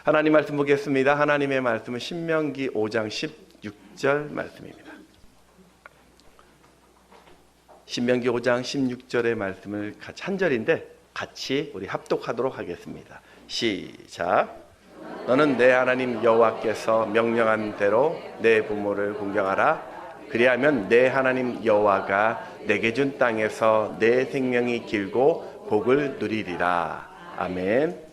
하나님 말씀 보겠습니다. 하나님의 말씀은 신명기 5장 16절 말씀입니다. 신명기 5장 16절의 말씀을 한 절인데 같이 우리 합독하도록 하겠습니다. 시작. 너는 내 하나님 여호와께서 명령한 대로 내 부모를 공경하라. 그리하면 내 하나님 여호와가 내게 준 땅에서 내 생명이 길고 복을 누리리라. 아멘.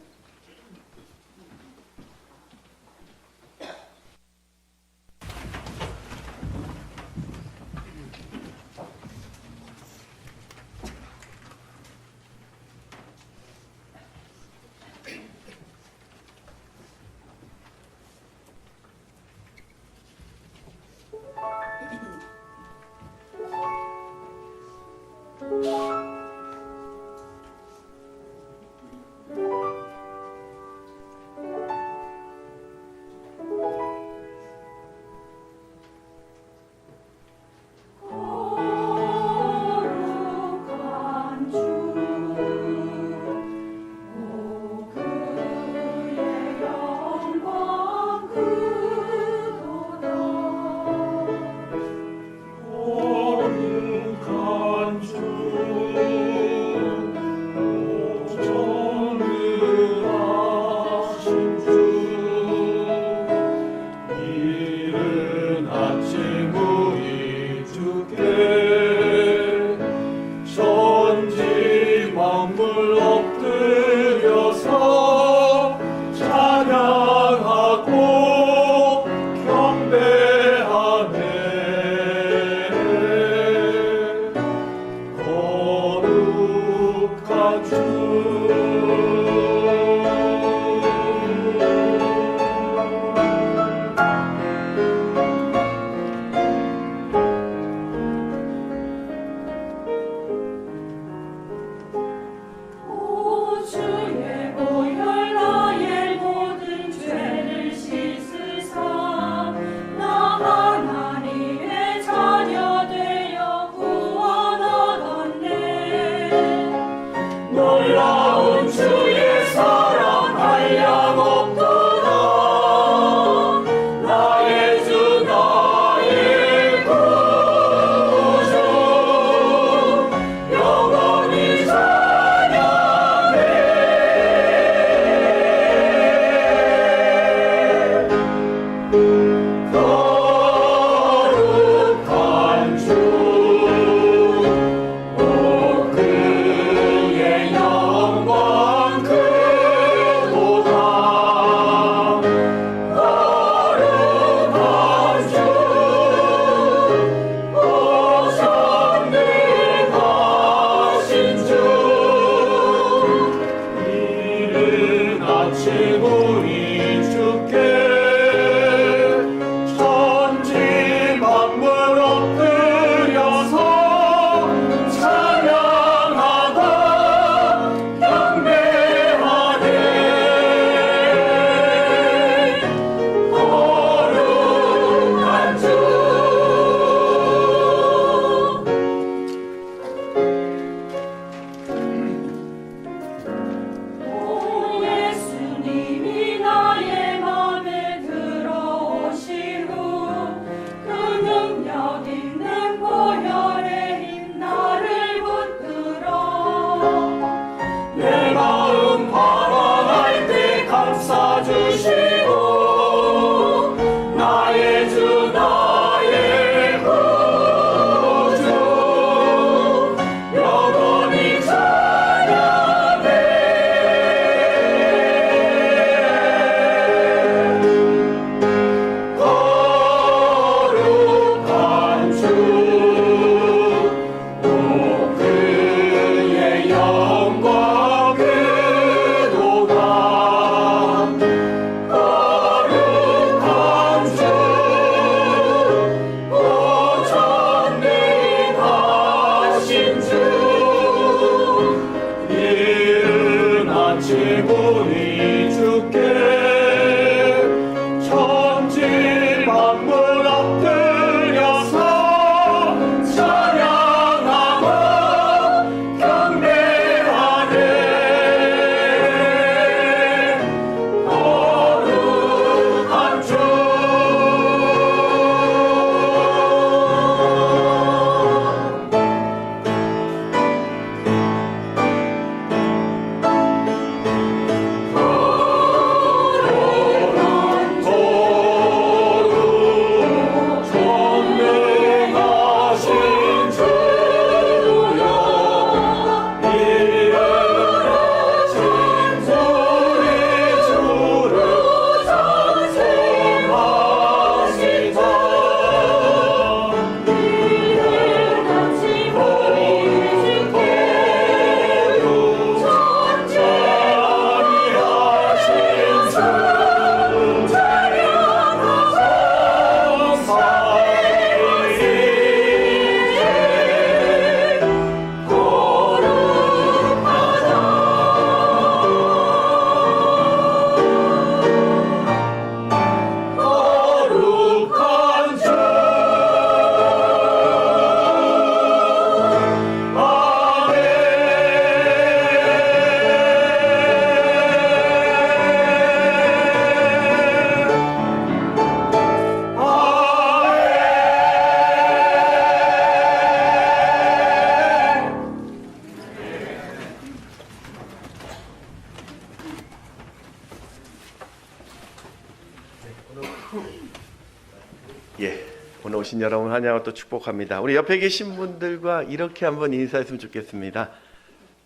예, 오늘 오신 여러분 환영을 또 축복합니다. 우리 옆에 계신 분들과 이렇게 한번 인사했으면 좋겠습니다.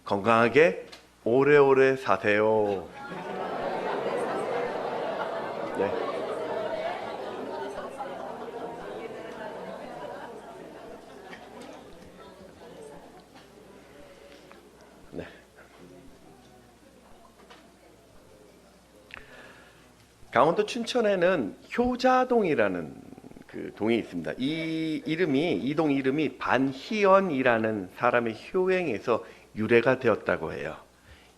건강하게 오래오래 사세요. 네. 네. 강원도 춘천에는 효자동이라는 그 동이 있습니다. 이 동 이름이 반희연이라는 사람의 효행에서 유래가 되었다고 해요.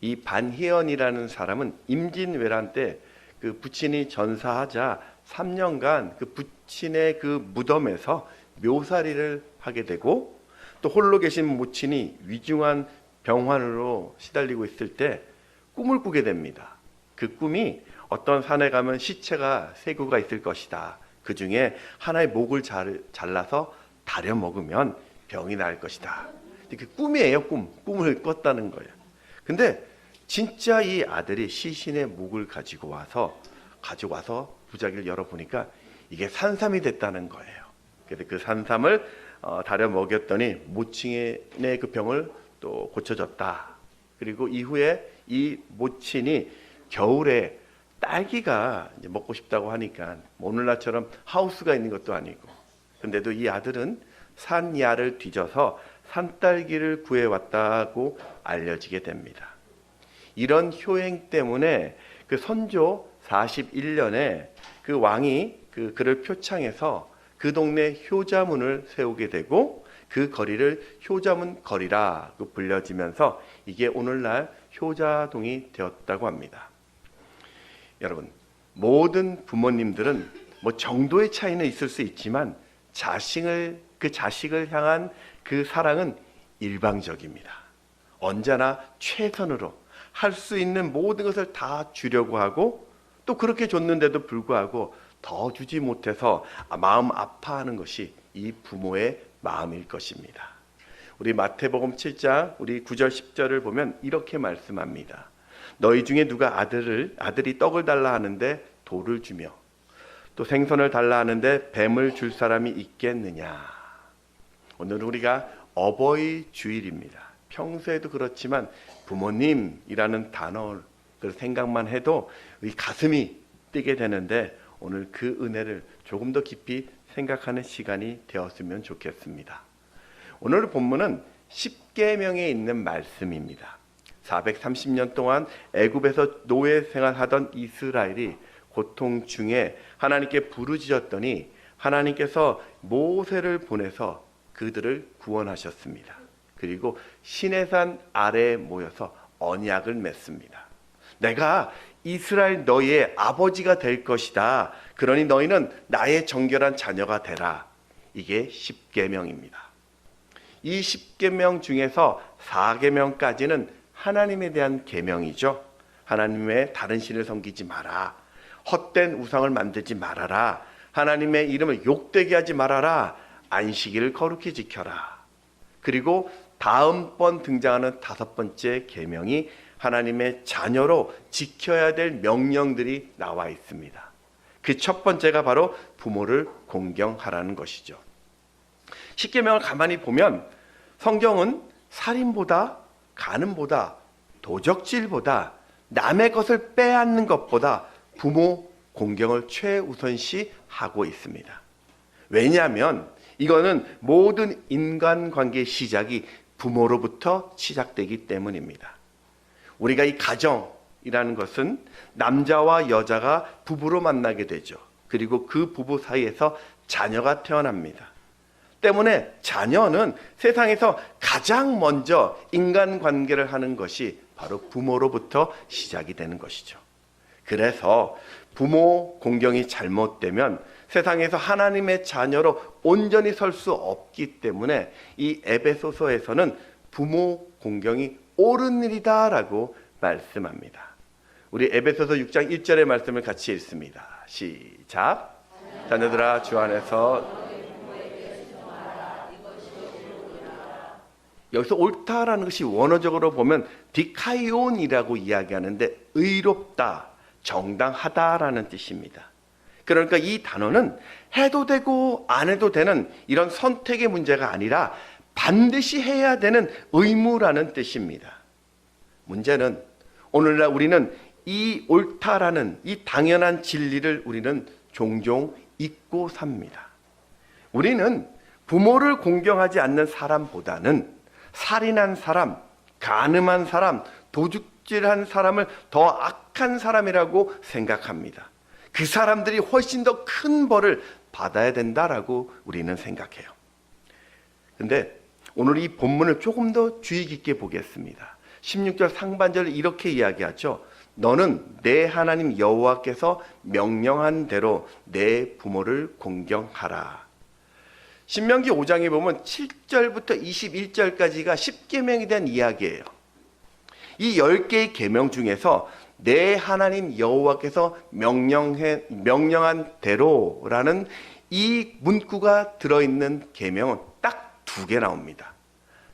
이 반희연이라는 사람은 임진왜란 때 그 부친이 전사하자 3년간 그 부친의 그 무덤에서 묘살이를 하게 되고, 또 홀로 계신 모친이 위중한 병환으로 시달리고 있을 때 꿈을 꾸게 됩니다. 그 꿈이 어떤 산에 가면 시체가 3구가 있을 것이다. 그 중에 하나의 목을 잘라서 다려 먹으면 병이 나을 것이다. 그 꿈이에요, 꿈을 꿨다는 거예요. 근데 진짜 이 아들이 시신의 목을 가지고 와서 부작위를 열어보니까 이게 산삼이 됐다는 거예요. 그래서 그 산삼을 다려 먹였더니 모친의 그 병을 또 고쳐졌다. 그리고 이후에 이 모친이 겨울에 딸기가 이제 먹고 싶다고 하니까 오늘날처럼 하우스가 있는 것도 아니고, 근데도 이 아들은 산야를 뒤져서 산딸기를 구해왔다고 알려지게 됩니다. 이런 효행 때문에 그 선조 41년에 그 왕이 그를 표창해서 그 동네 효자문을 세우게 되고, 그 거리를 효자문 거리라고 불려지면서 이게 오늘날 효자동이 되었다고 합니다. 여러분, 모든 부모님들은 뭐 정도의 차이는 있을 수 있지만 그 자식을 향한 그 사랑은 일방적입니다. 언제나 최선으로 할 수 있는 모든 것을 다 주려고 하고, 또 그렇게 줬는데도 불구하고 더 주지 못해서 마음 아파하는 것이 이 부모의 마음일 것입니다. 우리 마태복음 7장 우리 9절 10절을 보면 이렇게 말씀합니다. 너희 중에 누가 아들이 떡을 달라 하는데 돌을 주며 또 생선을 달라 하는데 뱀을 줄 사람이 있겠느냐. 오늘 우리가 어버이 주일입니다. 평소에도 그렇지만 부모님이라는 단어를 생각만 해도 이 가슴이 뛰게 되는데, 오늘 그 은혜를 조금 더 깊이 생각하는 시간이 되었으면 좋겠습니다. 오늘 본문은 십계명에 있는 말씀입니다. 430년 동안 애굽에서 노예 생활하던 이스라엘이 고통 중에 하나님께 부르짖었더니 하나님께서 모세를 보내서 그들을 구원하셨습니다. 그리고 시내산 아래에 모여서 언약을 맺습니다. 내가 이스라엘 너희의 아버지가 될 것이다. 그러니 너희는 나의 정결한 자녀가 되라. 이게 십계명입니다. 이 십계명 중에서 4계명까지는 하나님에 대한 계명이죠. 하나님의 다른 신을 섬기지 마라. 헛된 우상을 만들지 말아라. 하나님의 이름을 욕되게 하지 말아라. 안식일을 거룩히 지켜라. 그리고 다음번 등장하는 5번째 계명이 하나님의 자녀로 지켜야 될 명령들이 나와 있습니다. 그 첫 번째가 바로 부모를 공경하라는 것이죠. 십계명을 가만히 보면 성경은 살인보다, 간음보다, 도적질보다, 남의 것을 빼앗는 것보다 부모 공경을 최우선시 하고 있습니다. 왜냐하면 이거는 모든 인간관계의 시작이 부모로부터 시작되기 때문입니다. 우리가 이 가정이라는 것은 남자와 여자가 부부로 만나게 되죠. 그리고 그 부부 사이에서 자녀가 태어납니다. 때문에 자녀는 세상에서 가장 먼저 인간관계를 하는 것이 바로 부모로부터 시작이 되는 것이죠. 그래서 부모 공경이 잘못되면 세상에서 하나님의 자녀로 온전히 설 수 없기 때문에 이 에베소서에서는 부모 공경이 옳은 일이다라고 말씀합니다. 우리 에베소서 6장 1절의 말씀을 같이 읽습니다. 시작. 자녀들아 주 안에서, 여기서 옳다라는 것이 원어적으로 보면 디카이온이라고 이야기하는데 의롭다, 정당하다라는 뜻입니다. 그러니까 이 단어는 해도 되고 안 해도 되는 이런 선택의 문제가 아니라 반드시 해야 되는 의무라는 뜻입니다. 문제는 오늘날 우리는 이 옳다라는 이 당연한 진리를 우리는 종종 잊고 삽니다. 우리는 부모를 공경하지 않는 사람보다는 살인한 사람, 간음한 사람, 도둑질한 사람을 더 악한 사람이라고 생각합니다. 그 사람들이 훨씬 더 큰 벌을 받아야 된다라고 우리는 생각해요. 근데 오늘 이 본문을 조금 더 주의 깊게 보겠습니다. 16절 상반절을 이렇게 이야기하죠. 너는 내 하나님 여호와께서 명령한 대로 내 부모를 공경하라. 신명기 5장에 보면 7절부터 21절까지가 10계명에 대한 이야기예요. 이 10개의 계명 중에서 내 하나님 여호와께서 명령한 대로라는 이 문구가 들어있는 계명은 딱 2개 나옵니다.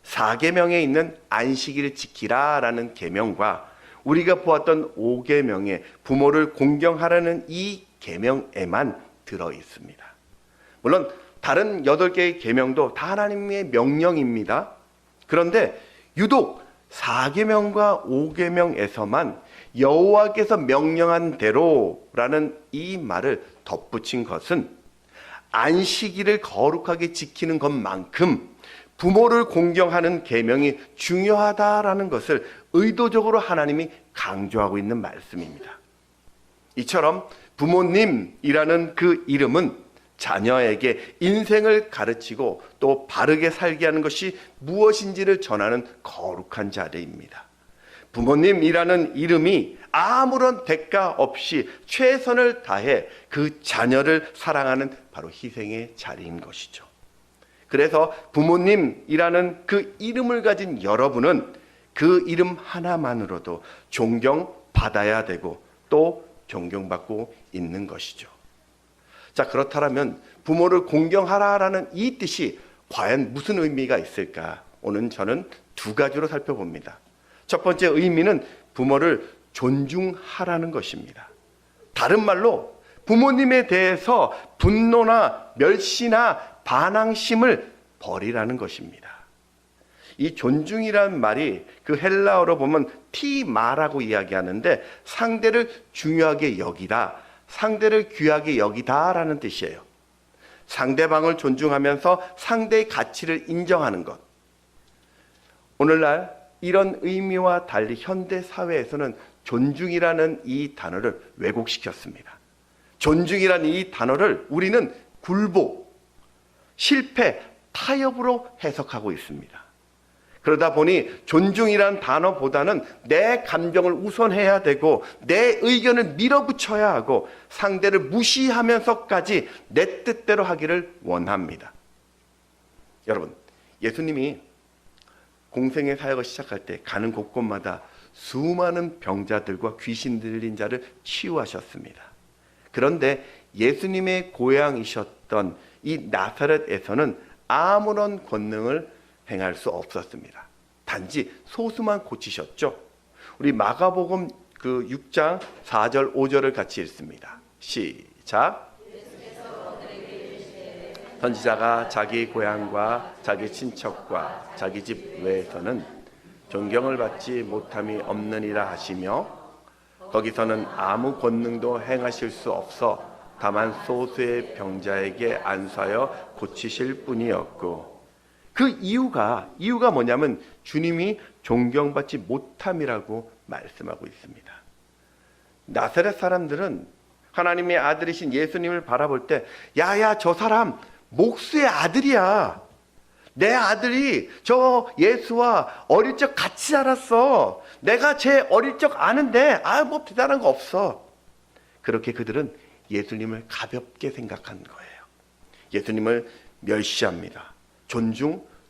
4계명에 있는 안식일을 지키라라는 계명과 우리가 보았던 5계명에 부모를 공경하라는 이 계명에만 들어있습니다. 물론 다른 8개의 계명도 다 하나님의 명령입니다. 그런데 유독 4계명과 5계명에서만 여호와께서 명령한 대로라는 이 말을 덧붙인 것은 안식일을 거룩하게 지키는 것만큼 부모를 공경하는 계명이 중요하다라는 것을 의도적으로 하나님이 강조하고 있는 말씀입니다. 이처럼 부모님이라는 그 이름은 자녀에게 인생을 가르치고 또 바르게 살게 하는 것이 무엇인지를 전하는 거룩한 자리입니다. 부모님이라는 이름이 아무런 대가 없이 최선을 다해 그 자녀를 사랑하는 바로 희생의 자리인 것이죠. 그래서 부모님이라는 그 이름을 가진 여러분은 그 이름 하나만으로도 존경받아야 되고 또 존경받고 있는 것이죠. 자, 그렇다면 부모를 공경하라라는 이 뜻이 과연 무슨 의미가 있을까? 오늘 저는 2가지로 살펴봅니다. 첫 번째 의미는 부모를 존중하라는 것입니다. 다른 말로 부모님에 대해서 분노나 멸시나 반항심을 버리라는 것입니다. 이 존중이란 말이 그 헬라어로 보면 티마라고 이야기하는데 상대를 중요하게 여기다, 상대를 귀하게 여기다라는 뜻이에요. 상대방을 존중하면서 상대의 가치를 인정하는 것. 오늘날 이런 의미와 달리 현대 사회에서는 존중이라는 이 단어를 왜곡시켰습니다. 존중이라는 이 단어를 우리는 굴복, 실패, 타협으로 해석하고 있습니다. 그러다 보니 존중이란 단어보다는 내 감정을 우선해야 되고 내 의견을 밀어붙여야 하고 상대를 무시하면서까지 내 뜻대로 하기를 원합니다. 여러분, 예수님이 공생의 사역을 시작할 때 가는 곳곳마다 수많은 병자들과 귀신 들린 자를 치유하셨습니다. 그런데 예수님의 고향이셨던 이 나사렛에서는 아무런 권능을 행할 수 없었습니다. 단지 소수만 고치셨죠. 우리 마가복음 그 6장 4절 5절을 같이 읽습니다. 시작. 선지자가 자기 고향과 자기 친척과 자기 집 외에서는 존경을 받지 못함이 없느니라 하시며 거기서는 아무 권능도 행하실 수 없어 다만 소수의 병자에게 안수하여 고치실 뿐이었고 그 이유가 뭐냐면 주님이 존경받지 못함이라고 말씀하고 있습니다. 나사렛 사람들은 하나님의 아들이신 예수님을 바라볼 때 야야 저 사람 목수의 아들이야. 내 아들이 저 예수와 어릴 적 같이 자랐어. 내가 제 어릴 적 아는데 뭐 대단한 거 없어. 그렇게 그들은 예수님을 가볍게 생각한 거예요. 예수님을 멸시합니다.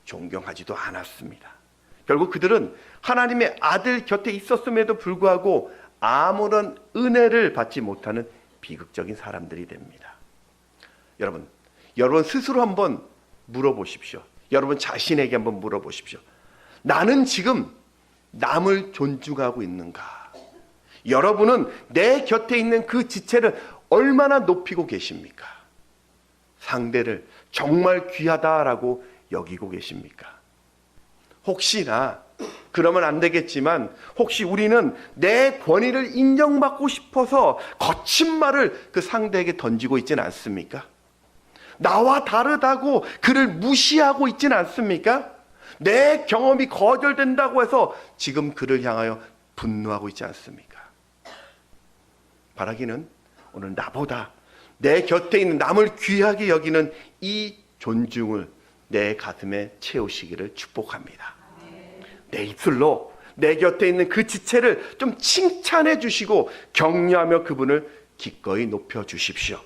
존경하지도 않았습니다. 결국 그들은 하나님의 아들 곁에 있었음에도 불구하고 아무런 은혜를 받지 못하는 비극적인 사람들이 됩니다. 여러분 스스로 한번 물어보십시오. 여러분 자신에게 한번 물어보십시오. 나는 지금 남을 존중하고 있는가? 여러분은 내 곁에 있는 그 지체를 얼마나 높이고 계십니까? 상대를 정말 귀하다라고 여기고 계십니까? 혹시나 그러면 안 되겠지만 혹시 우리는 내 권위를 인정받고 싶어서 거친 말을 그 상대에게 던지고 있지는 않습니까? 나와 다르다고 그를 무시하고 있지는 않습니까? 내 경험이 거절된다고 해서 지금 그를 향하여 분노하고 있지 않습니까? 바라기는 오늘 나보다 내 곁에 있는 남을 귀하게 여기는 이 존중을 내 가슴에 채우시기를 축복합니다. 내 입술로 내 곁에 있는 그 지체를 좀 칭찬해 주시고 격려하며 그분을 기꺼이 높여 주십시오.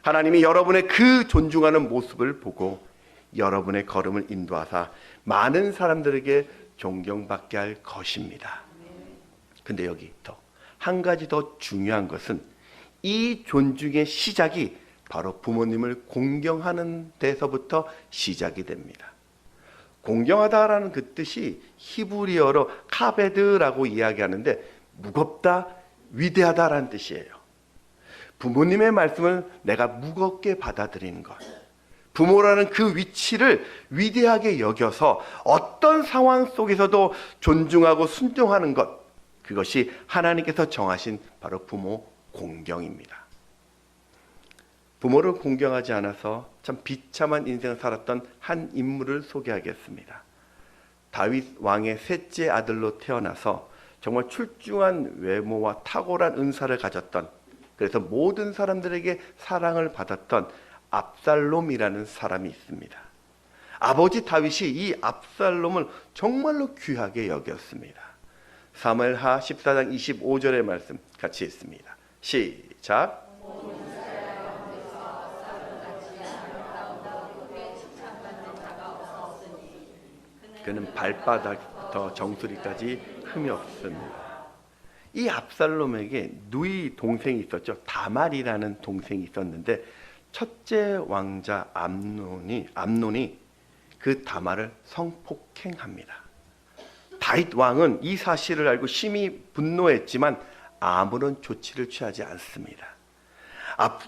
하나님이 여러분의 그 존중하는 모습을 보고 여러분의 걸음을 인도하사 많은 사람들에게 존경받게 할 것입니다. 근데 여기 또 한 가지 더 중요한 것은 이 존중의 시작이 바로 부모님을 공경하는 데서부터 시작이 됩니다. 공경하다라는 그 뜻이 히브리어로 카베드라고 이야기하는데 무겁다, 위대하다라는 뜻이에요. 부모님의 말씀을 내가 무겁게 받아들이는 것, 부모라는 그 위치를 위대하게 여겨서 어떤 상황 속에서도 존중하고 순종하는 것, 그것이 하나님께서 정하신 바로 부모 공경입니다. 부모를 공경하지 않아서 참 비참한 인생을 살았던 한 인물을 소개하겠습니다. 다윗 왕의 셋째 아들로 태어나서 정말 출중한 외모와 탁월한 은사를 가졌던, 그래서 모든 사람들에게 사랑을 받았던 압살롬이라는 사람이 있습니다. 아버지 다윗이 이 압살롬을 정말로 귀하게 여겼습니다. 사무엘하 14장 25절의 말씀 같이 읽습니다. 시작. 그는 발바닥부터 정수리까지 흠이 없습니다. 이 압살롬에게 누이 동생이 있었죠. 다말이라는 동생이 있었는데 첫째 왕자 암논이 그 다말을 성폭행합니다. 다윗 왕은 이 사실을 알고 심히 분노했지만 아무런 조치를 취하지 않습니다.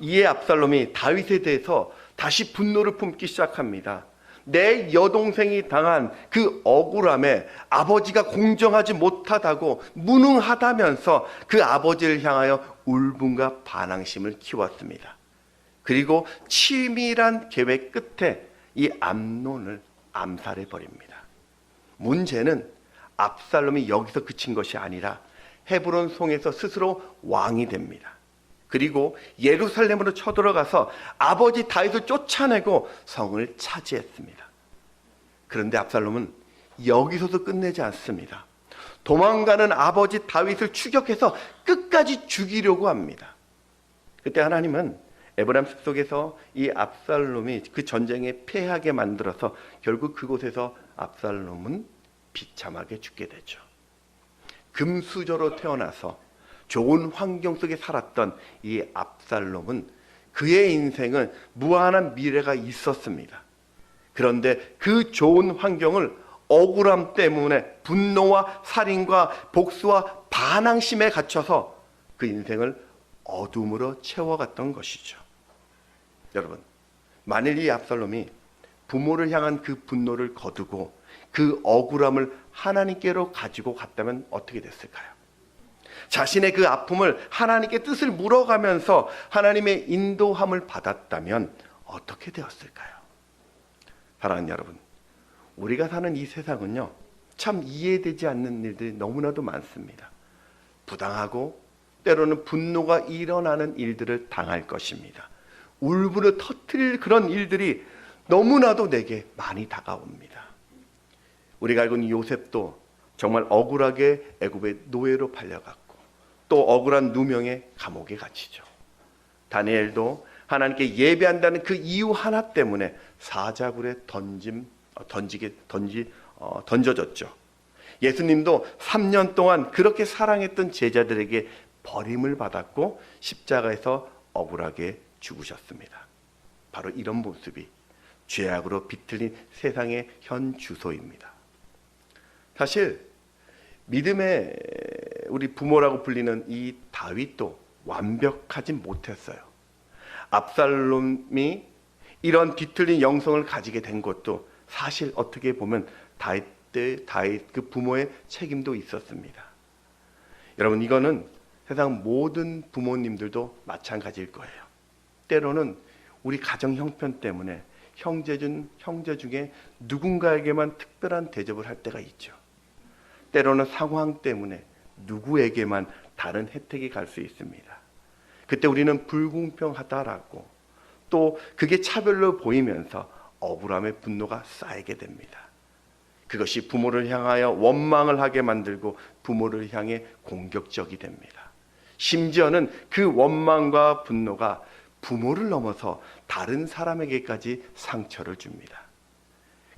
이에 압살롬이 다윗에 대해서 다시 분노를 품기 시작합니다. 내 여동생이 당한 그 억울함에 아버지가 공정하지 못하다고 무능하다면서 그 아버지를 향하여 울분과 반항심을 키웠습니다. 그리고 치밀한 계획 끝에 이 암논을 암살해 버립니다. 문제는 압살롬이 여기서 그친 것이 아니라 헤브론 성에서 스스로 왕이 됩니다. 그리고 예루살렘으로 쳐들어가서 아버지 다윗을 쫓아내고 성을 차지했습니다. 그런데 압살롬은 여기서도 끝내지 않습니다. 도망가는 아버지 다윗을 추격해서 끝까지 죽이려고 합니다. 그때 하나님은 에브라임 숲속에서 이 압살롬이 그 전쟁에 패하게 만들어서 결국 그곳에서 압살롬은 비참하게 죽게 되죠. 금수저로 태어나서 좋은 환경 속에 살았던 이 압살롬은 그의 인생은 무한한 미래가 있었습니다. 그런데 그 좋은 환경을 억울함 때문에 분노와 살인과 복수와 반항심에 갇혀서 그 인생을 어둠으로 채워갔던 것이죠. 여러분, 만일 이 압살롬이 부모를 향한 그 분노를 거두고 그 억울함을 하나님께로 가지고 갔다면 어떻게 됐을까요? 자신의 그 아픔을 하나님께 뜻을 물어가면서 하나님의 인도함을 받았다면 어떻게 되었을까요? 사랑하는 여러분, 우리가 사는 이 세상은요, 참 이해되지 않는 일들이 너무나도 많습니다. 부당하고 때로는 분노가 일어나는 일들을 당할 것입니다. 울분을 터뜨릴 그런 일들이 너무나도 내게 많이 다가옵니다. 우리가 알고 있는 요셉도 정말 억울하게 애굽의 노예로 팔려갔고 또 억울한 누명의 감옥에 갇히죠. 다니엘도 하나님께 예배한다는 그 이유 하나 때문에 사자굴에 던져졌죠. 예수님도 3년 동안 그렇게 사랑했던 제자들에게 버림을 받았고 십자가에서 억울하게 죽으셨습니다. 바로 이런 모습이 죄악으로 비틀린 세상의 현 주소입니다. 사실 믿음의 우리 부모라고 불리는 이 다윗도 완벽하지 못했어요. 압살롬이 이런 뒤틀린 영성을 가지게 된 것도 사실 어떻게 보면 다윗 그 부모의 책임도 있었습니다. 여러분, 이거는 세상 모든 부모님들도 마찬가지일 거예요. 때로는 우리 가정 형편 때문에 형제 중에 누군가에게만 특별한 대접을 할 때가 있죠. 때로는 상황 때문에 누구에게만 다른 혜택이 갈 수 있습니다. 그때 우리는 불공평하다라고, 또 그게 차별로 보이면서 억울함의 분노가 쌓이게 됩니다. 그것이 부모를 향하여 원망을 하게 만들고 부모를 향해 공격적이 됩니다. 심지어는 그 원망과 분노가 부모를 넘어서 다른 사람에게까지 상처를 줍니다.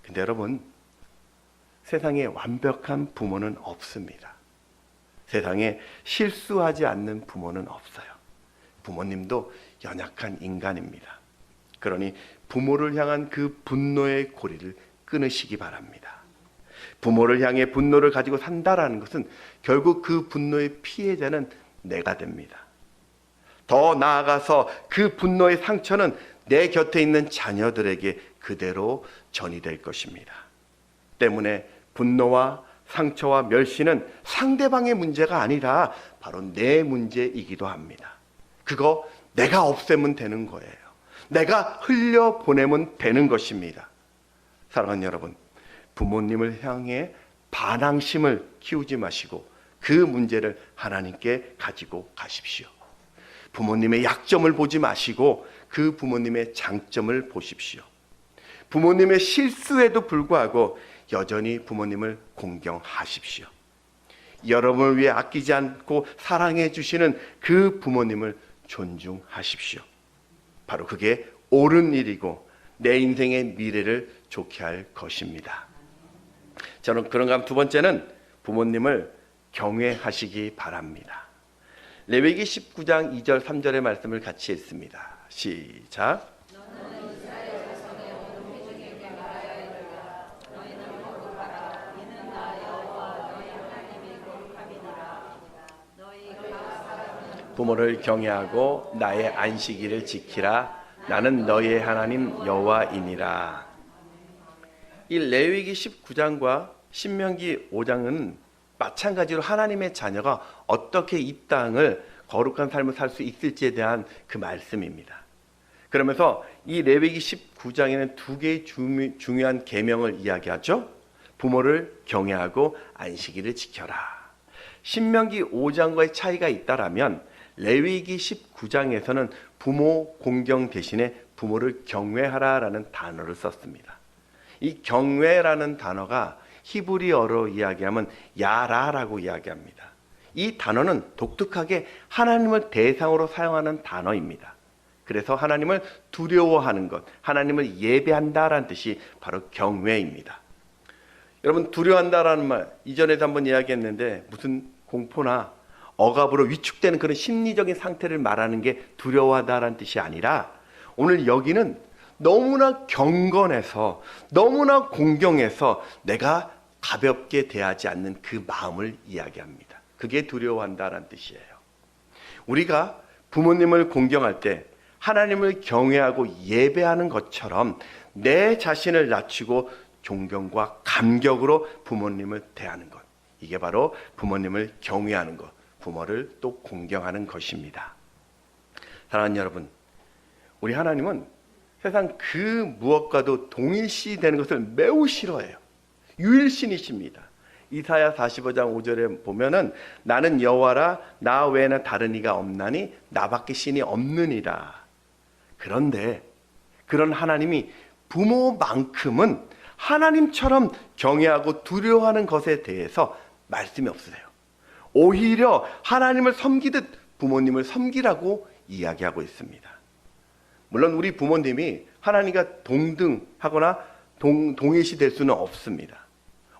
근데 여러분, 세상에 완벽한 부모는 없습니다. 세상에 실수하지 않는 부모는 없어요. 부모님도 연약한 인간입니다. 그러니 부모를 향한 그 분노의 고리를 끊으시기 바랍니다. 부모를 향해 분노를 가지고 산다라는 것은 결국 그 분노의 피해자는 내가 됩니다. 더 나아가서 그 분노의 상처는 내 곁에 있는 자녀들에게 그대로 전이될 것입니다. 때문에 분노와 상처와 멸시는 상대방의 문제가 아니라 바로 내 문제이기도 합니다. 그거 내가 없애면 되는 거예요. 내가 흘려보내면 되는 것입니다. 사랑하는 여러분, 부모님을 향해 반항심을 키우지 마시고 그 문제를 하나님께 가지고 가십시오. 부모님의 약점을 보지 마시고 그 부모님의 장점을 보십시오. 부모님의 실수에도 불구하고 여전히 부모님을 공경하십시오. 여러분을 위해 아끼지 않고 사랑해 주시는 그 부모님을 존중하십시오. 바로 그게 옳은 일이고 내 인생의 미래를 좋게 할 것입니다. 저는 그런가 하면 두 번째는 부모님을 경외하시기 바랍니다. 레위기 19장 2절 3절의 말씀을 같이 읽습니다. 시작. 부모를 경외하고 나의 안식일을 지키라. 나는 너의 하나님 여호와이니라. 이 레위기 19장과 신명기 5장은 마찬가지로 하나님의 자녀가 어떻게 이 땅을 거룩한 삶을 살 수 있을지에 대한 그 말씀입니다. 그러면서 이 레위기 19장에는 두 개의 중요한 계명을 이야기하죠. 부모를 경외하고 안식일을 지켜라. 신명기 5장과의 차이가 있다라면 레위기 19장에서는 부모 공경 대신에 부모를 경외하라라는 단어를 썼습니다. 이 경외라는 단어가 히브리어로 이야기하면 야라라고 이야기합니다. 이 단어는 독특하게 하나님을 대상으로 사용하는 단어입니다. 그래서 하나님을 두려워하는 것, 하나님을 예배한다라는 뜻이 바로 경외입니다. 여러분, 두려워한다라는 말 이전에도 한번 이야기했는데 무슨 공포나 억압으로 위축되는 그런 심리적인 상태를 말하는 게 두려워하다라는 뜻이 아니라 오늘 여기는 너무나 경건해서 너무나 공경해서 내가 가볍게 대하지 않는 그 마음을 이야기합니다. 그게 두려워한다라는 뜻이에요. 우리가 부모님을 공경할 때 하나님을 경외하고 예배하는 것처럼 내 자신을 낮추고 존경과 감격으로 부모님을 대하는 것, 이게 바로 부모님을 경외하는 것, 부모를 또 공경하는 것입니다. 사랑하는 여러분, 우리 하나님은 세상 그 무엇과도 동일시되는 것을 매우 싫어해요. 유일신이십니다. 이사야 45장 5절에 보면은 나는 여호와라 나 외에는 다른 이가 없나니 나밖에 신이 없느니라. 그런데 그런 하나님이 부모만큼은 하나님처럼 경외하고 두려워하는 것에 대해서 말씀이 없으세요. 오히려 하나님을 섬기듯 부모님을 섬기라고 이야기하고 있습니다. 물론 우리 부모님이 하나님과 동등하거나 동일시 될 수는 없습니다.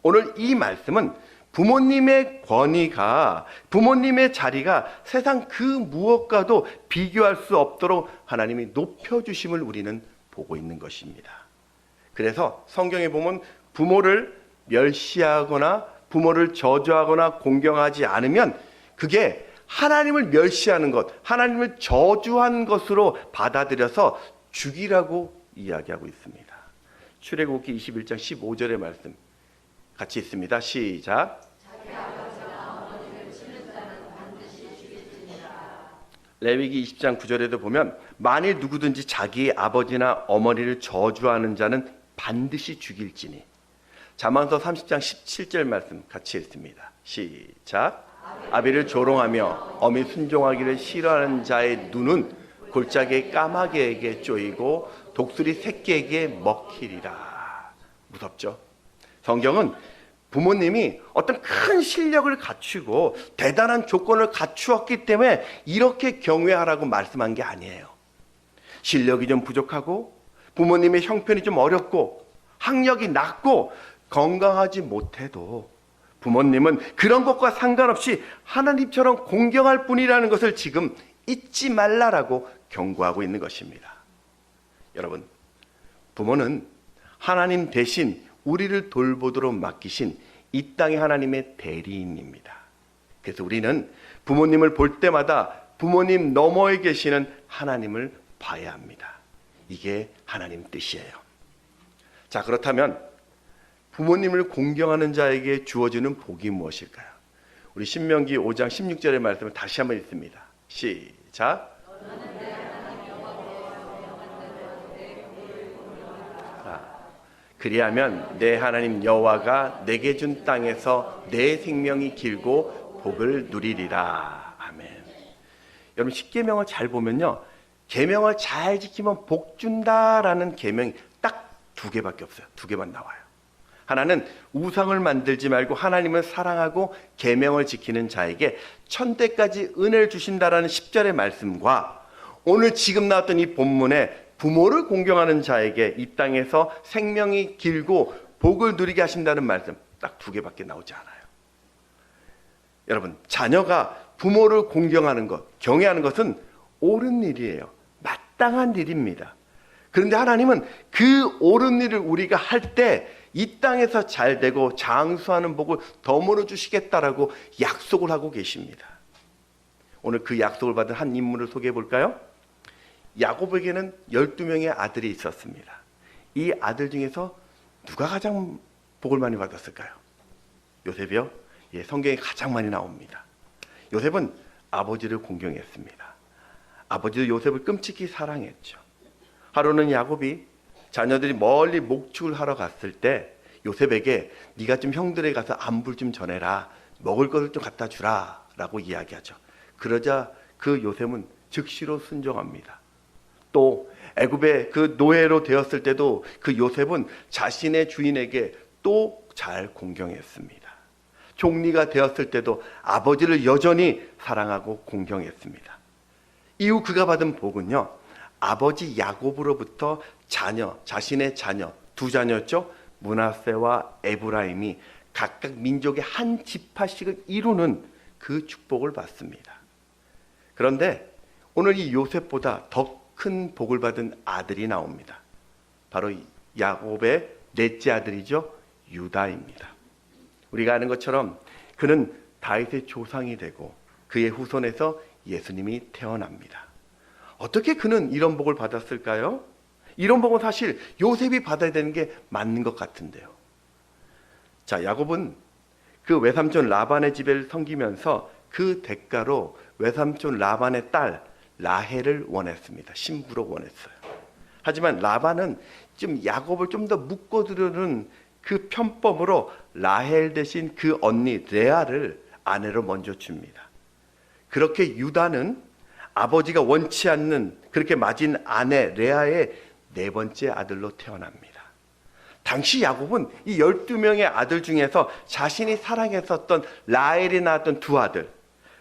오늘 이 말씀은 부모님의 권위가, 부모님의 자리가 세상 그 무엇과도 비교할 수 없도록 하나님이 높여주심을 우리는 보고 있는 것입니다. 그래서 성경에 보면 부모를 멸시하거나 부모를 저주하거나 공경하지 않으면 그게 하나님을 멸시하는 것, 하나님을 저주한 것으로 받아들여서 죽이라고 이야기하고 있습니다. 출애굽기 21장 15절의 말씀 같이 있습니다. 시작. 레위기 20장 9절에도 보면 만일 누구든지 자기의 아버지나 어머니를 저주하는 자는 반드시 죽일지니. 잠언서 30장 17절 말씀 같이 읽습니다. 시작. 아비를 조롱하며 어미 순종하기를 싫어하는 자의 눈은 골짜기의 까마귀에게 쪼이고 독수리 새끼에게 먹히리라. 무섭죠? 성경은 부모님이 어떤 큰 실력을 갖추고 대단한 조건을 갖추었기 때문에 이렇게 경외하라고 말씀한 게 아니에요. 실력이 좀 부족하고 부모님의 형편이 좀 어렵고 학력이 낮고 건강하지 못해도 부모님은 그런 것과 상관없이 하나님처럼 공경할 뿐이라는 것을 지금 잊지 말라라고 경고하고 있는 것입니다. 여러분, 부모는 하나님 대신 우리를 돌보도록 맡기신 이 땅의 하나님의 대리인입니다. 그래서 우리는 부모님을 볼 때마다 부모님 너머에 계시는 하나님을 봐야 합니다. 이게 하나님 뜻이에요. 자, 그렇다면 부모님을 공경하는 자에게 주어지는 복이 무엇일까요? 우리 신명기 5장 16절의 말씀을 다시 한번 읽습니다. 시작. 그리하면 내 하나님 여호와가 내게 준 땅에서 내 생명이 길고 복을 누리리라. 아멘. 여러분, 십계명을 잘 보면요, 계명을 잘 지키면 복 준다라는 계명이 딱 두 개밖에 없어요. 두 개만 나와요. 하나는 우상을 만들지 말고 하나님을 사랑하고 계명을 지키는 자에게 천대까지 은혜를 주신다라는 10절의 말씀과 오늘 지금 나왔던 이 본문에 부모를 공경하는 자에게 이 땅에서 생명이 길고 복을 누리게 하신다는 말씀, 딱 두 개밖에 나오지 않아요. 여러분, 자녀가 부모를 공경하는 것, 경외하는 것은 옳은 일이에요. 마땅한 일입니다. 그런데 하나님은 그 옳은 일을 우리가 할 때 이 땅에서 잘 되고 장수하는 복을 덤으로 주시겠다라고 약속을 하고 계십니다. 오늘 그 약속을 받은 한 인물을 소개해 볼까요? 야곱에게는 12명의 아들이 있었습니다. 이 아들 중에서 누가 가장 복을 많이 받았을까요? 요셉이요? 예, 성경에 가장 많이 나옵니다. 요셉은 아버지를 공경했습니다. 아버지도 요셉을 끔찍히 사랑했죠. 하루는 야곱이 자녀들이 멀리 목축을 하러 갔을 때 요셉에게 네가 좀 형들에 가서 안부를 좀 전해라, 먹을 것을 좀 갖다 주라 라고 이야기하죠. 그러자 그 요셉은 즉시로 순종합니다. 또 애굽의 그 노예로 되었을 때도 그 요셉은 자신의 주인에게 또 잘 공경했습니다. 총리가 되었을 때도 아버지를 여전히 사랑하고 공경했습니다. 이후 그가 받은 복은요, 아버지 야곱으로부터 자신의 자녀, 두 자녀였죠. 므낫세와 에브라임이 각각 민족의 한 지파씩을 이루는 그 축복을 받습니다. 그런데 오늘 이 요셉보다 더 큰 복을 받은 아들이 나옵니다. 바로 야곱의 넷째 아들이죠. 유다입니다. 우리가 아는 것처럼 그는 다윗의 조상이 되고 그의 후손에서 예수님이 태어납니다. 어떻게 그는 이런 복을 받았을까요? 이런 복은 사실 요셉이 받아야 되는 게 맞는 것 같은데요. 자, 야곱은 그 외삼촌 라반의 집을 섬기면서 그 대가로 외삼촌 라반의 딸 라헬을 원했습니다. 신부로 원했어요. 하지만 라반은 좀 야곱을 좀 더 묶어두려는 그 편법으로 라헬 대신 그 언니 레아를 아내로 먼저 줍니다. 그렇게 유다는 아버지가 원치 않는 그렇게 맞은 아내 레아의 네 번째 아들로 태어납니다. 당시 야곱은 이 12명의 아들 중에서 자신이 사랑했었던 라헬이 낳았던 두 아들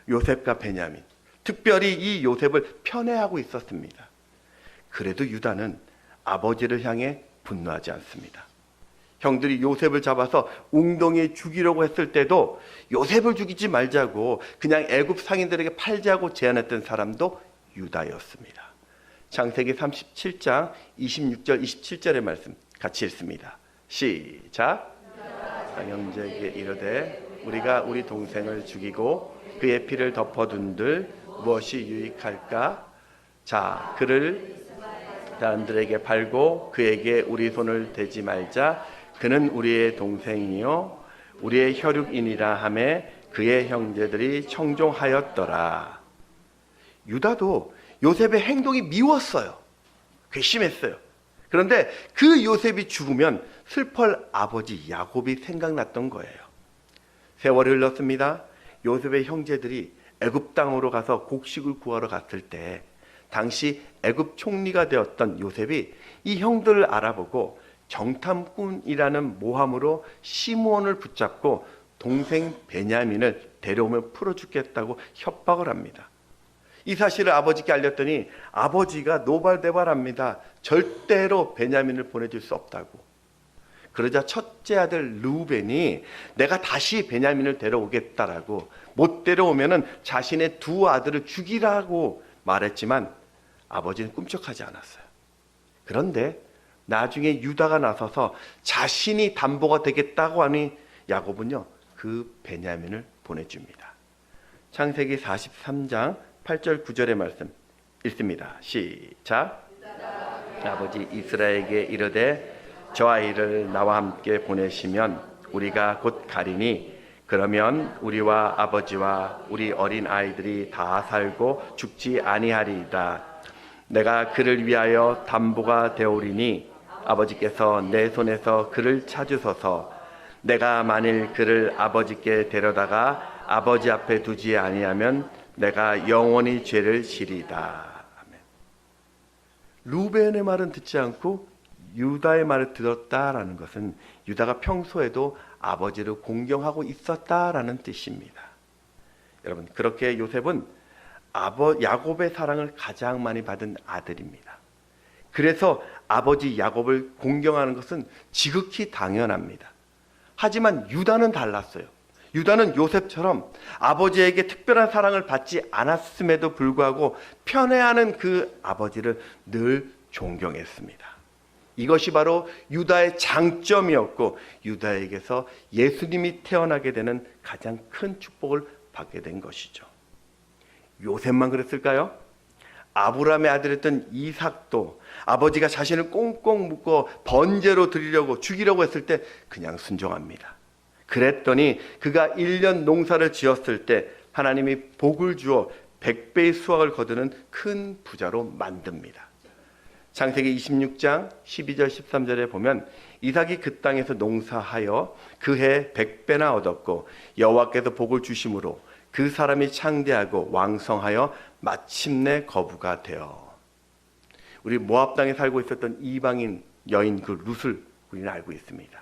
요셉과 베냐민, 특별히 이 요셉을 편애하고 있었습니다. 그래도 유다는 아버지를 향해 분노하지 않습니다. 형들이 요셉을 잡아서 웅덩이에 죽이려고 했을 때도 요셉을 죽이지 말자고 그냥 애굽 상인들에게 팔자고 제안했던 사람도 유다였습니다. 창세기 37장 26절 27절의 말씀 같이 읽습니다. 시작. 형제에게 이르되 우리가 우리 동생을 죽이고 그의 피를 덮어둔들 무엇이 유익할까? 자, 그를 사람들에게 팔고 그에게 우리 손을 대지 말자. 그는 우리의 동생이요 우리의 혈육이니라 하며 그의 형제들이 청종하였더라. 유다도 요셉의 행동이 미웠어요. 괘씸했어요. 그런데 그 요셉이 죽으면 슬퍼할 아버지 야곱이 생각났던 거예요. 세월이 흘렀습니다. 요셉의 형제들이 애굽 땅으로 가서 곡식을 구하러 갔을 때 당시 애굽 총리가 되었던 요셉이 이 형들을 알아보고 정탐꾼이라는 모함으로 시므온을 붙잡고 동생 베냐민을 데려오면 풀어 죽겠다고 협박을 합니다. 이 사실을 아버지께 알렸더니 아버지가 노발대발합니다. 절대로 베냐민을 보내줄 수 없다고. 그러자 첫째 아들 루벤이 내가 다시 베냐민을 데려오겠다라고, 못 데려오면은 자신의 두 아들을 죽이라고 말했지만 아버지는 꿈쩍하지 않았어요. 그런데 나중에 유다가 나서서 자신이 담보가 되겠다고 하니 야곱은요 그 베냐민을 보내줍니다. 창세기 43장 8절 9절의 말씀 읽습니다. 시작. 아버지 이스라엘에게 이르되 저 아이를 나와 함께 보내시면 우리가 곧 가리니 그러면 우리와 아버지와 우리 어린 아이들이 다 살고 죽지 아니하리이다. 내가 그를 위하여 담보가 되오리니 아버지께서 내 손에서 그를 찾으소서. 내가 만일 그를 아버지께 데려다가 아버지 앞에 두지 아니하면 내가 영원히 죄를 지리다. 아멘. 루벤의 말은 듣지 않고 유다의 말을 들었다라는 것은 유다가 평소에도 아버지를 공경하고 있었다라는 뜻입니다. 여러분, 그렇게 요셉은 야곱의 사랑을 가장 많이 받은 아들입니다. 그래서 아버지 야곱을 공경하는 것은 지극히 당연합니다. 하지만 유다는 달랐어요. 유다는 요셉처럼 아버지에게 특별한 사랑을 받지 않았음에도 불구하고 편애하는 그 아버지를 늘 존경했습니다. 이것이 바로 유다의 장점이었고 유다에게서 예수님이 태어나게 되는 가장 큰 축복을 받게 된 것이죠. 요셉만 그랬을까요? 아브라함의 아들이었던 이삭도 아버지가 자신을 꽁꽁 묶어 번제로 드리려고 죽이려고 했을 때 그냥 순종합니다. 그랬더니 그가 1년 농사를 지었을 때 하나님이 복을 주어 100배의 수확을 거두는 큰 부자로 만듭니다. 창세기 26장 12절 13절에 보면 이삭이 그 땅에서 농사하여 그 해 100배나 얻었고 여호와께서 복을 주심으로 그 사람이 창대하고 왕성하여 마침내 거부가 되어. 우리 모압 땅에 살고 있었던 이방인 여인 그 룻을 우리는 알고 있습니다.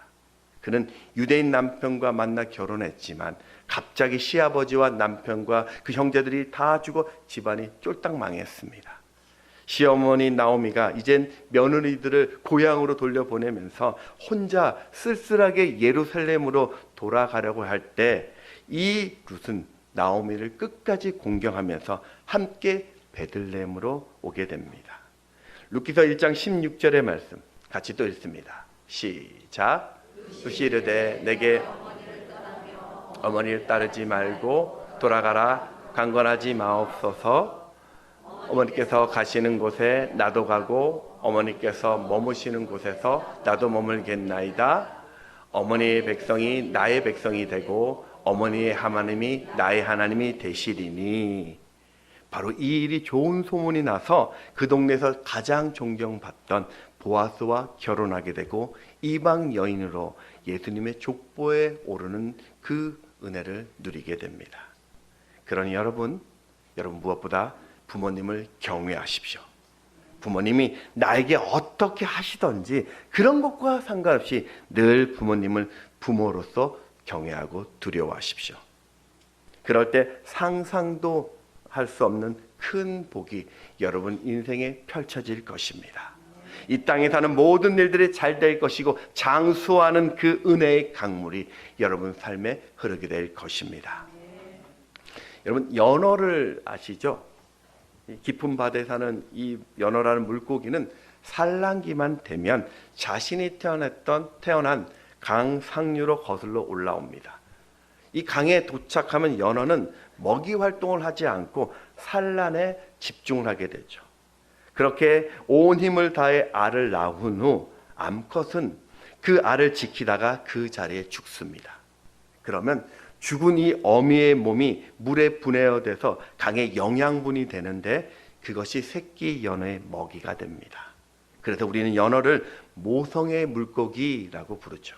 그는 유대인 남편과 만나 결혼했지만 갑자기 시아버지와 남편과 그 형제들이 다 죽어 집안이 쫄딱 망했습니다. 시어머니 나오미가 이젠 며느리들을 고향으로 돌려보내면서 혼자 쓸쓸하게 예루살렘으로 돌아가려고 할 때 이 룻은 나오미를 끝까지 공경하면서 함께 베들레헴으로 오게 됩니다. 룻기서 1장 16절의 말씀 같이 또 읽습니다. 시작. 룻이 이르되 내게 어머니를 따르지 말고 돌아가라. 강건하지 마옵소서. 어머니께서 가시는 곳에 나도 가고 어머니께서 머무시는 곳에서 나도 머물겠나이다. 어머니의 백성이 나의 백성이 되고 어머니의 하나님이 나의 하나님이 되시리니. 바로 이 일이 좋은 소문이 나서 그 동네에서 가장 존경받던 보아스와 결혼하게 되고 이방 여인으로 예수님의 족보에 오르는 그 은혜를 누리게 됩니다. 그러니 여러분 무엇보다 부모님을 경외하십시오. 부모님이 나에게 어떻게 하시던지 그런 것과 상관없이 늘 부모님을 부모로서 경외하고 두려워하십시오. 그럴 때 상상도 할 수 없는 큰 복이 여러분 인생에 펼쳐질 것입니다. 이 땅에 사는 모든 일들이 잘 될 것이고 장수하는 그 은혜의 강물이 여러분 삶에 흐르게 될 것입니다. 여러분 연어를 아시죠? 깊은 바다에 사는 이 연어라는 물고기는 산란기만 되면 자신이 태어난 강 상류로 거슬러 올라옵니다. 이 강에 도착하면 연어는 먹이 활동을 하지 않고 산란에 집중을 하게 되죠. 그렇게 온 힘을 다해 알을 낳은 후 암컷은 그 알을 지키다가 그 자리에 죽습니다. 그러면 죽은 이 어미의 몸이 물에 분해돼서 강의 영양분이 되는데 그것이 새끼 연어의 먹이가 됩니다. 그래서 우리는 연어를 모성의 물고기라고 부르죠.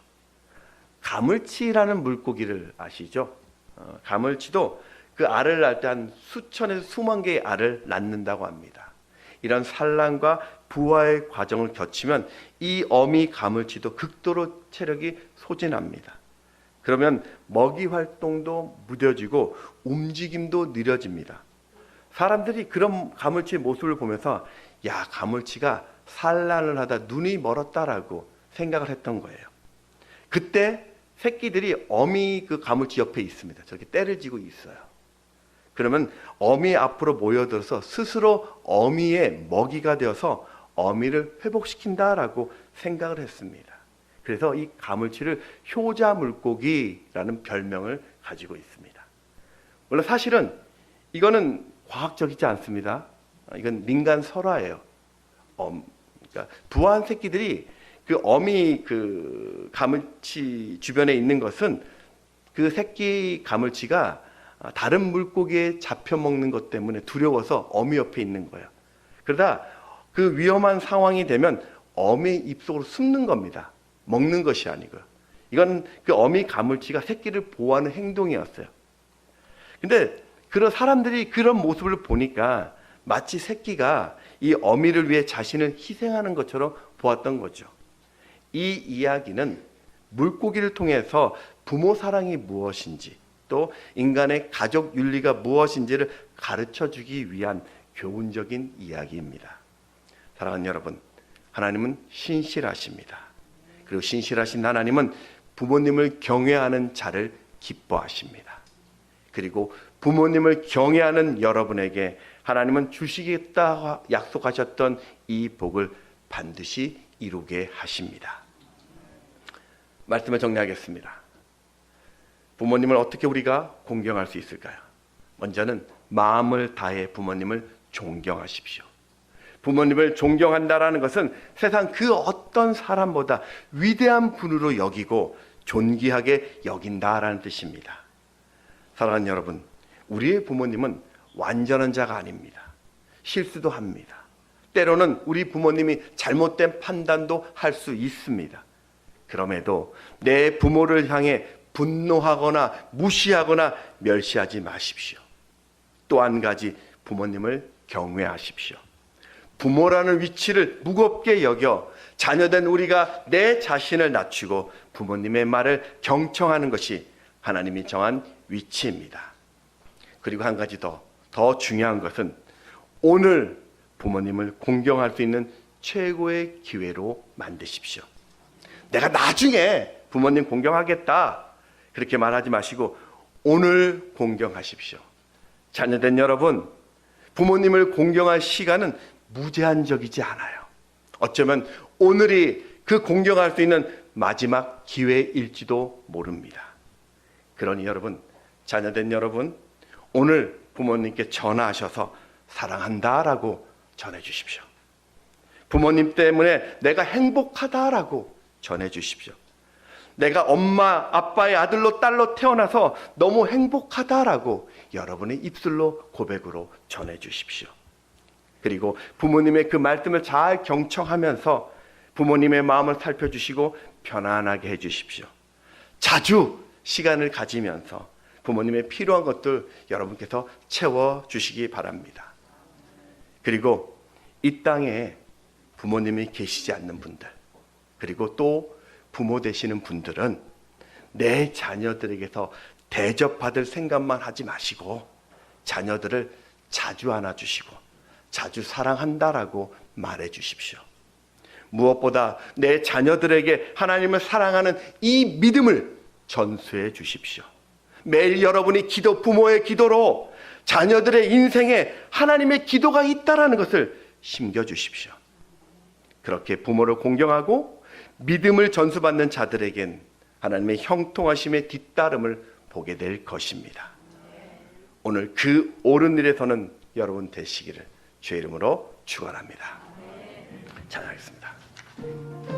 가물치라는 물고기를 아시죠? 가물치도 그 알을 낳을 때 한 수천에서 수만 개의 알을 낳는다고 합니다. 이런 산란과 부화의 과정을 거치면 이 어미 가물치도 극도로 체력이 소진합니다. 그러면 먹이 활동도 무뎌지고 움직임도 느려집니다. 사람들이 그런 가물치의 모습을 보면서 야, 가물치가 산란을 하다 눈이 멀었다라고 생각을 했던 거예요. 그때 새끼들이 어미 그 가물치 옆에 있습니다. 저렇게 떼를 쥐고 있어요. 그러면 어미 앞으로 모여들어서 스스로 어미의 먹이가 되어서 어미를 회복시킨다라고 생각을 했습니다. 그래서 이 가물치를 효자 물고기라는 별명을 가지고 있습니다. 물론 사실은 이거는 과학적이지 않습니다. 이건 민간 설화예요. 그러니까 부화한 새끼들이 그 어미 그 가물치 주변에 있는 것은 그 새끼 가물치가 다른 물고기에 잡혀 먹는 것 때문에 두려워서 어미 옆에 있는 거예요. 그러다 그 위험한 상황이 되면 어미 입속으로 숨는 겁니다. 먹는 것이 아니고요. 이건 그 어미 가물치가 새끼를 보호하는 행동이었어요. 근데 그런 사람들이 그런 모습을 보니까 마치 새끼가 이 어미를 위해 자신을 희생하는 것처럼 보았던 거죠. 이 이야기는 물고기를 통해서 부모 사랑이 무엇인지 또 인간의 가족 윤리가 무엇인지를 가르쳐 주기 위한 교훈적인 이야기입니다. 사랑하는 여러분, 하나님은 신실하십니다. 그리고 신실하신 하나님은 부모님을 경외하는 자를 기뻐하십니다. 그리고 부모님을 경외하는 여러분에게 하나님은 주시겠다 약속하셨던 이 복을 반드시 이루게 하십니다. 말씀을 정리하겠습니다. 부모님을 어떻게 우리가 공경할 수 있을까요? 먼저는 마음을 다해 부모님을 존경하십시오. 부모님을 존경한다라는 것은 세상 그 어떤 사람보다 위대한 분으로 여기고 존귀하게 여긴다라는 뜻입니다. 사랑하는 여러분, 우리의 부모님은 완전한 자가 아닙니다. 실수도 합니다. 때로는 우리 부모님이 잘못된 판단도 할 수 있습니다. 그럼에도 내 부모를 향해 분노하거나 무시하거나 멸시하지 마십시오. 또 한 가지, 부모님을 경외하십시오. 부모라는 위치를 무겁게 여겨 자녀된 우리가 내 자신을 낮추고 부모님의 말을 경청하는 것이 하나님이 정한 위치입니다. 그리고 한 가지 더 중요한 것은 오늘 부모님을 공경할 수 있는 최고의 기회로 만드십시오. 내가 나중에 부모님 공경하겠다 그렇게 말하지 마시고 오늘 공경하십시오. 자녀된 여러분, 부모님을 공경할 시간은 무제한적이지 않아요. 어쩌면 오늘이 그 공경할 수 있는 마지막 기회일지도 모릅니다. 그러니 여러분, 자녀된 여러분, 오늘 부모님께 전화하셔서 사랑한다라고 전해주십시오. 부모님 때문에 내가 행복하다라고 전해주십시오. 내가 엄마, 아빠의 아들로 딸로 태어나서 너무 행복하다라고 여러분의 입술로 고백으로 전해주십시오. 그리고 부모님의 그 말씀을 잘 경청하면서 부모님의 마음을 살펴주시고 편안하게 해주십시오. 자주 시간을 가지면서 부모님의 필요한 것들 여러분께서 채워주시기 바랍니다. 그리고 이 땅에 부모님이 계시지 않는 분들, 그리고 또 부모 되시는 분들은 내 자녀들에게서 대접받을 생각만 하지 마시고 자녀들을 자주 안아주시고 자주 사랑한다라고 말해 주십시오. 무엇보다 내 자녀들에게 하나님을 사랑하는 이 믿음을 전수해 주십시오. 매일 여러분이 부모의 기도로 자녀들의 인생에 하나님의 기도가 있다라는 것을 심겨주십시오. 그렇게 부모를 공경하고 믿음을 전수받는 자들에겐 하나님의 형통하심의 뒤따름을 보게 될 것입니다. 오늘 그 옳은 일에 서는 여러분 되시기를 주의 이름으로 축원합니다. 찬양하겠습니다.